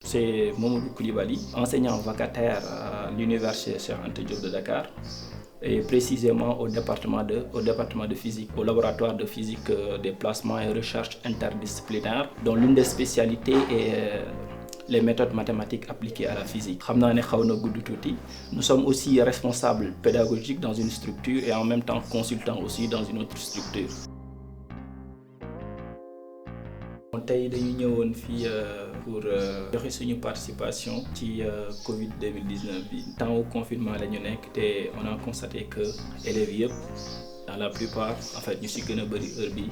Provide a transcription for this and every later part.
C'est Mamadou Koulibaly, enseignant vacataire à l'université Cheikh Anta Diop de Dakar et précisément au département de physique, au laboratoire de physique des placements et recherche interdisciplinaires, dont l'une des spécialités est les méthodes mathématiques appliquées à la physique. Nous sommes aussi responsables pédagogiques dans une structure et en même temps consultants aussi dans une autre structure. Tey dañu ñëwoon fii pour joxe suñu participation ci Covid 2019 bi. Temps au confinement la ñu nekk te on a constaté que élèves yëpp dans la plupart en fait ñu ci gën a bëri heure bi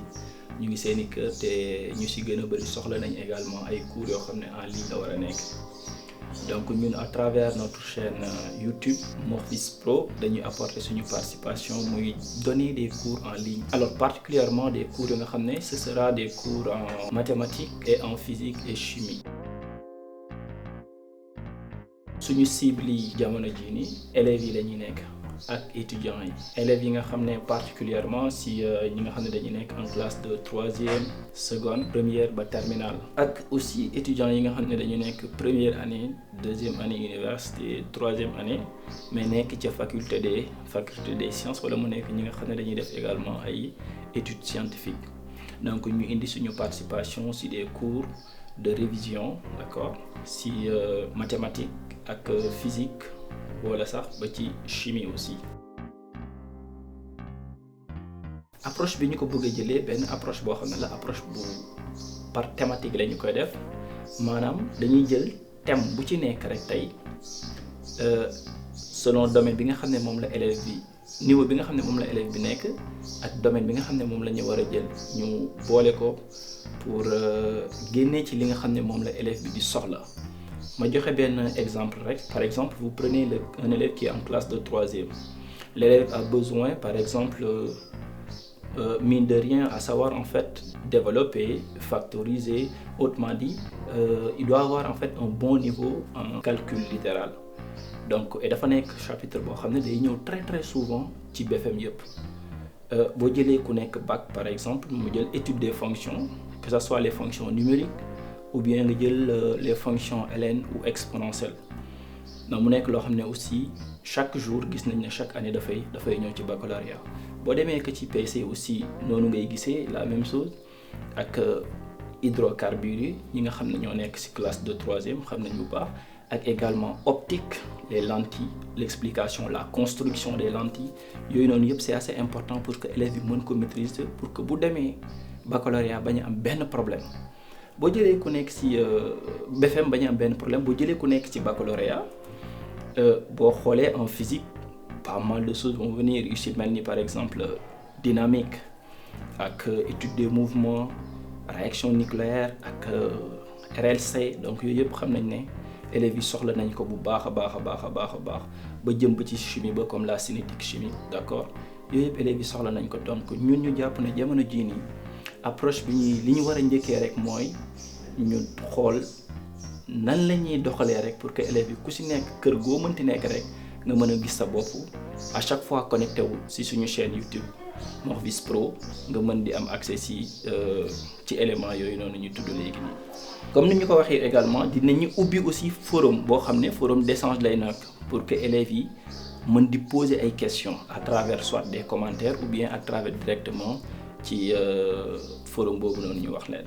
ñu ngi seeni kër te ñu ci gën a bëri soxla nañ également ay cours yoo xam ne en ligne la war a nekk. Donc ñun à travers notre chaîne YouTube Morphis Pro dañuy apporter suñu participation muy donner des cours en ligne. Alors particulièrement des cours yoo nga xam ne ce sera des cours en mathématiques et en physique et chimie. Suñu cible yi jamono jii nii élèves yi la ñuy nekk ak étudiants yi. Élèves yi nga xam ne particulièrement si ñi nga xam ne dañuy nekk en classe de troisième, seconde, première ba terminale. Ak aussi étudiants yi nga xam ne dañu nekk première année, deuxième année université, troisième année mais nekk ca faculté des sciences wala mu nekk ñi nga xam ne dañuy def également ay études scientifiques. Donc ñu indi suñu participation si des cours de révision, d'accord, si mathématiques ak physique wala sax ba ci chimie aussi. Approche bi ñu ko bëgg a jëlee benn approche boo xam ne la approche bu par thématique la ñu koy def maanaam dañuy jël thème bu ci nekk rek tey selon domaine bi nga xam ne moom la élève bi niveau bi nga xam ne moom la élève bi nekk ak domaine bi nga xam ne moom la ñu war a jël ñu boole ko pour génnee ci li nga xam ne moom la élève bi di soxla. Ma joxe benn exemple rek. Par exemple, vous prenez un élève qui est en classe de troisième. L'élève a besoin, par exemple, mine de rien, à savoir en fait développer, factoriser. Autrement dit, il doit avoir en fait un bon niveau en calcul littéral. Donc, et dafa nekk chapitre boo xam ne day ñëw très souvent ci BFM yëpp. Boo jëlee ku nekk bac par exemple mu jël étude des fonctions, que ce soit les fonctions numériques ou bien nga jël les fonctions ln ou exponentielles. Donc mu nekk loo xam ne aussi chaque jour gis nañ ne chaque année dafay ñëw ci baccalauréat. Boo demee que ci PC aussi noonu ngay gisee la même chose ak hydrocarbures yi ñi nga xam ne ñoo nekk ci classe de troisième xam nañ bu baax. Ak également optique, les lentilles, l'explication, la construction des lentilles yooyu noonu yëpp c'est assez important pour que élèves yi mën ko maîtriser pour que bu demee baccalauréat bañ a am benn problème. Boo jëlee ku nekk ci BFM bañ a am benn problème boo jëlee ku nekk ci baccalauréat boo xoolee en physique pas mal de choses vont venir ici mel ni par exemple dynamique ak étude des mouvements, réaction nucléaire ak RLC. Donc yooyu yëpp xam nañ ne élèves yi soxla nañ ko bu baax a baax ba jëm ba ci chimie ba comme la cinétique chimique, d'accord. Yooyu yëpp élèves yi soxla nañ ko. Donc ñun ñu jàpp ne jamono jii nii approche bi li ñu war a njëkkee rek mooy ñu xool nan la ñuy doxalee rek pour que élèves yi ku ci nekk kër goo mënti nekk rek nga mën a gis sa bopp à chaque fois connecté wu ci suñu chaîne YouTube Morphis Pro nga mën di am accès ci éléments yooyu noonu ñu tudd léegi nii. Comme ni ñu ko waxee également dinañu ubbi aussi forum boo xam ne forum d'échange lay nekk pour que élèves yi mën di poser ay questions à travers soit des commentaires ou bien à travers directement ci forum boobu noonu ñu wax leen.